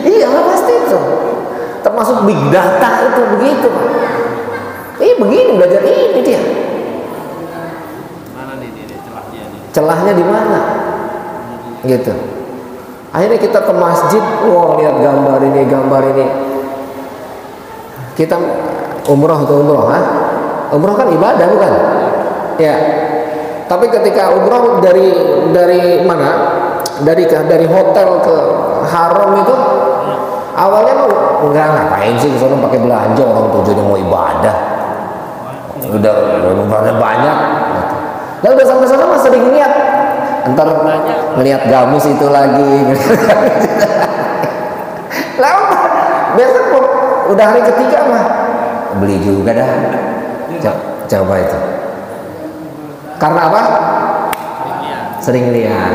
Iya pasti itu. Termasuk big data itu begitu, Pak. Begini belajar ini dia.
Mana nih celahnya nih?
Celahnya di mana? Gitu. Akhirnya kita ke masjid, wah lihat gambar ini. Kita umroh, ha? Umroh kan ibadah bukan? Ya. Tapi ketika umroh dari mana? Dari hotel ke haram itu awalnya enggak ngapain sih kesana pakai belanja, orang tujuannya mau ibadah. Udah banyak. Lalu udah sampai sana mas sering lihat, entar ngelihat gamis itu lagi. Lalu biasa udah hari ketiga mah beli juga dah. Coba itu. Karena apa? Sering lihat.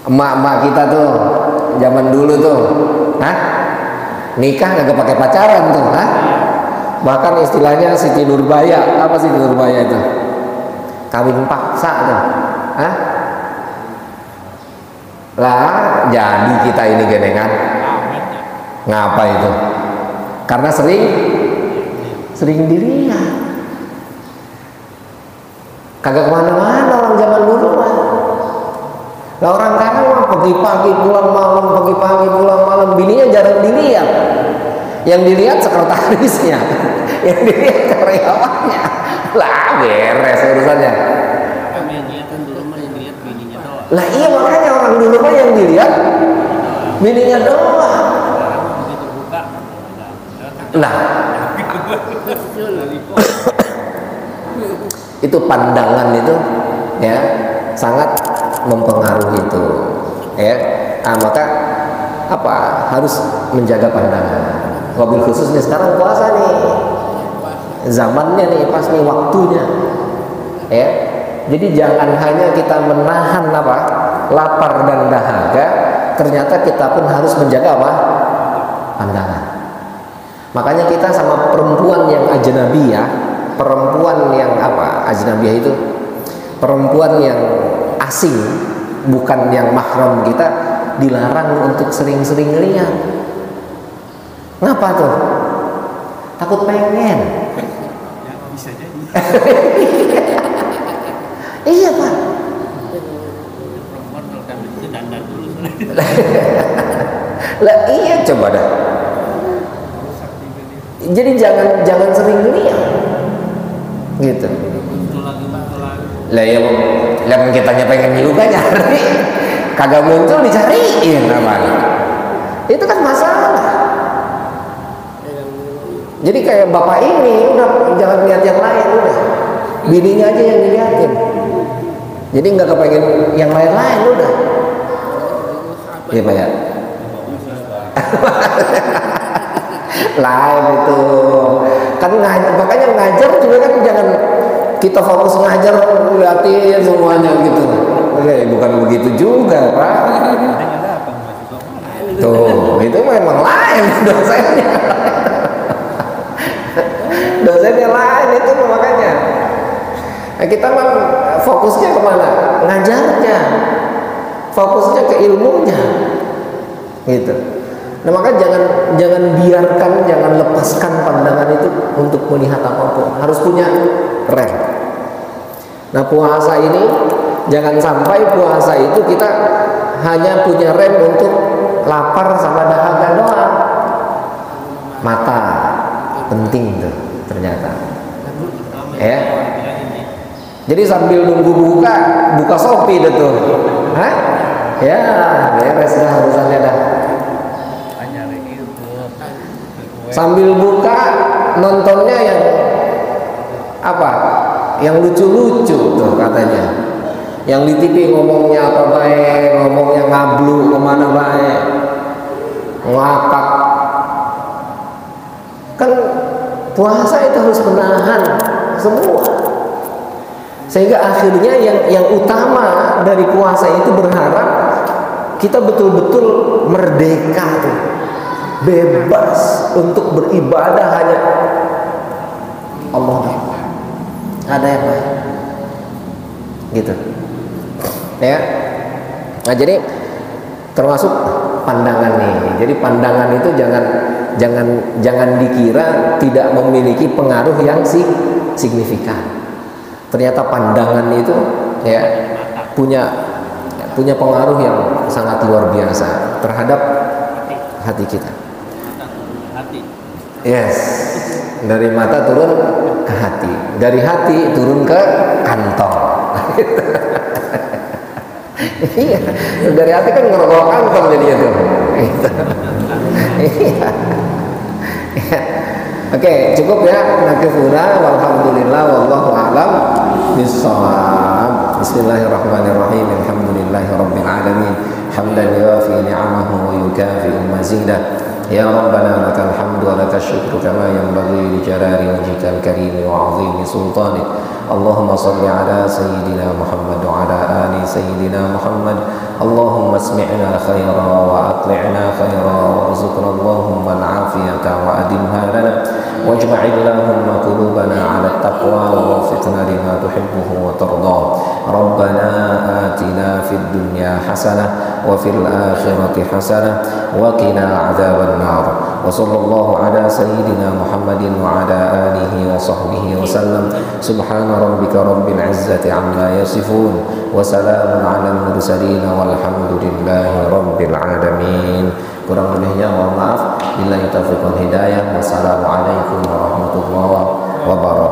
Emak-emak kita tuh zaman dulu tuh, nikah kagak pakai pacaran tuh, bahkan istilahnya Siti Nurbaya. Apa Siti Nurbaya itu? Kawin paksa tuh, lah jadi kita ini genengan ngapa itu? Karena sering dilihat, kagak kemana-mana orang zaman dulu mah. Nah, orang sekarang mah pagi-pagi pulang malam, bininya jarang dilihat. Yang dilihat sekretarisnya, yang dilihat karyawannya. Lah beres urusannya.
Yang dilihat kan dulu mah yang dilihat bininya doang.
Lah iya makanya orang dulu mah yang dilihat bininya doang.
Begitu buka,
Nah, itu pandangan itu, ya. sangat mempengaruhi itu, ya. Nah, maka apa harus menjaga pandangan. Wabil khusus nih sekarang puasa nih, zamannya nih pas nih waktunya, ya. Jadi jangan hanya kita menahan apa lapar dan dahaga, ternyata kita pun harus menjaga apa pandangan. Makanya kita sama perempuan yang ajnabiyah, perempuan yang apa ajnabiyah itu perempuan yang asing, bukan yang mahram kita, dilarang untuk sering-sering lihat. Ngapa tuh? Takut pengen.
Ya, bisa jadi.
Iya Pak.
Perempuan kalau kami itu dandan dulu.
Lah iya coba dah. Jadi jangan sering lihat. Gitu.
Muncul lagi.
Lah ya, yang kitanya pengen juga nyari, kagak muncul dicariin namanya. Itu kan masalah. Jadi kayak bapak ini udah jangan lihat yang lain, udah bininya aja yang dilihatin. Jadi nggak kepengen yang lain-lain udah. Iya Pak ya. Lain itu kan makanya ngajar juga kan jangan kita fokus ngajar liatin semuanya gitu. Oke, bukan begitu juga Pak. Tuh itu memang lain dosennya. Dosennya lain itu makanya. Nah, kita mah fokusnya kemana? Ngajarnya, fokusnya ke ilmunya, gitu. Nah maka jangan biarkan, jangan lepaskan pandangan itu untuk melihat apapun. Harus punya rem. Nah puasa ini jangan sampai puasa itu kita hanya punya rem untuk lapar sama dahaga doang. Mata penting tuh ternyata. Ya. Jadi sambil nunggu buka Shopee deh tuh. Hah? Ya, beres dah urusannya dah. Sambil buka nontonnya yang apa? Yang lucu-lucu tuh katanya. Yang di TV ngomongnya apa baik, ngomongnya ngablu kemana baik, ngakak. Kan puasa itu harus menahan semua. Sehingga akhirnya yang utama dari puasa itu berharap kita betul-betul merdeka tuh. Bebas untuk beribadah hanya Allah. Ada yang lain gitu ya. Nah jadi termasuk pandangan nih. Jadi pandangan itu jangan dikira tidak memiliki pengaruh yang signifikan. Ternyata pandangan itu ya punya pengaruh yang sangat luar biasa terhadap hati kita. Yes, dari mata turun ke hati, dari hati turun ke kantong. Iya, dari hati kan ngerokok kantong jadinya tuh. Iya. Oke, cukup ya. Nakifuna walhamdulillah wallahu a'lam bissawab. Bismillahirrahmanirrahim. Alhamdulillahirabbil alamin. Hamdan yuwafi ni'amahu wa yukafi'u mazidah. Ya Rabbana lakal hamdu wa lakal syukru kama yanbaghi li jalali wajhikal karim wa 'azimi sultanik. Allahumma salli ala sayyidina Muhammad wa ala ali sayyidina Muhammad. Allahumma asmi'na khaira wa atli'na khaira warzuqna Allahumma al-'afiyata wa adimha lana wajma'il lahumma qulubana 'ala at-taqwa wa waffiqna lima tuhibbuhu wa tarda. Rabbana atina fid dunya hasanah wa fil akhirati hasanah wa qina 'adzaban nar. Wa sallallahu ala sayyidina Muhammadin wa ala alihi wa sahbihi wa sallam. Subhana rabbika rabbil izzati amma yasifun wa salamun 'alal mursalin walhamdulillahi rabbil alamin. Kurang lebihnya mohon maaf. Billahi taufiq wal hidayah. Wassalamualaikum warahmatullahi wabarakatuh.